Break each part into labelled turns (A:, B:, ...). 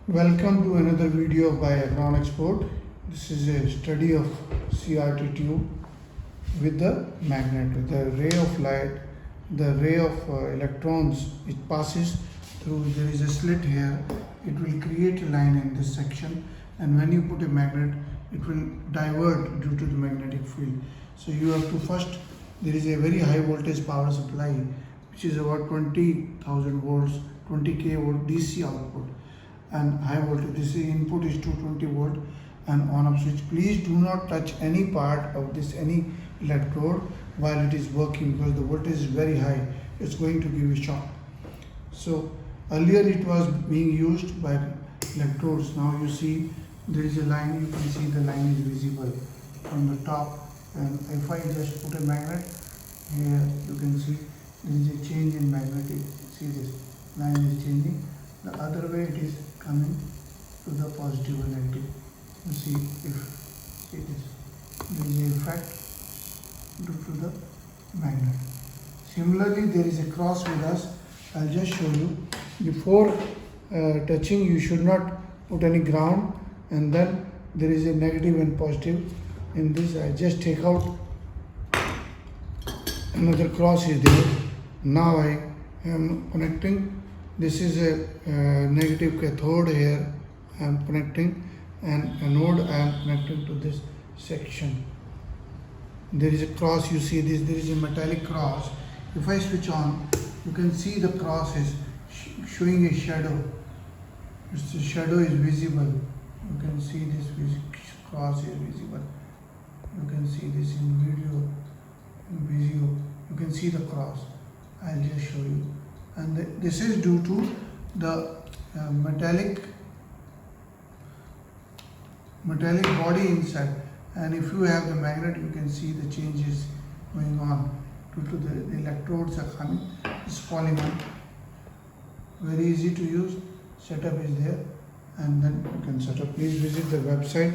A: Welcome to another video by Abron Export. This is a study of CRT tube with the magnet, with the ray of light, the ray of electrons. It passes through, there is a slit here. It will create a line in this section, and when you put a magnet, it will divert due to the magnetic field. So you have to first, there is a very high voltage power supply which is about 20,000 volts, 20k volt DC output, and high voltage DC input is 220 volt, and on off switch. Please do not touch any part of this, any electrode while it is working, because the voltage is very high. It's going to give a shock. So earlier it was being used by electrodes. Now you see there is a line, you can see the line is visible from the top, and if I just put a magnet here, you can see there is a change in magnetic. See, this line is changing. The other way it is coming to the positive or negative. You see, if it is, there is an effect due to the magnet. Similarly, there is a cross with us. I'll just show you. Before touching, you should not put any ground, and then there is a negative and positive. In this, I just take out, another cross is there. Now I am connecting. This is a negative cathode here. I am connecting, and anode I am connecting to this section. There is a cross, you see this, there is a metallic cross. If I switch on, you can see the cross is showing a shadow. The shadow is visible. You can see this cross is visible. You can see this in video. You can see the cross. I'll just show you. And this is due to the metallic body inside. And if you have the magnet, you can see the changes going on due to the electrodes are coming. It's falling on. Very easy to use. Setup is there, and then you can set up. Please visit the website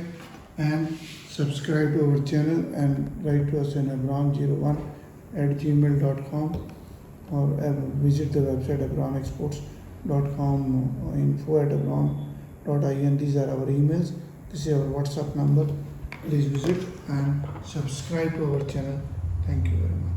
A: and subscribe to our channel, and write to us in abron01@gmail.com, or visit the website abronexports.com, info@abron.in. These are our emails. This is our WhatsApp number. Please visit and subscribe to our channel. Thank you very much.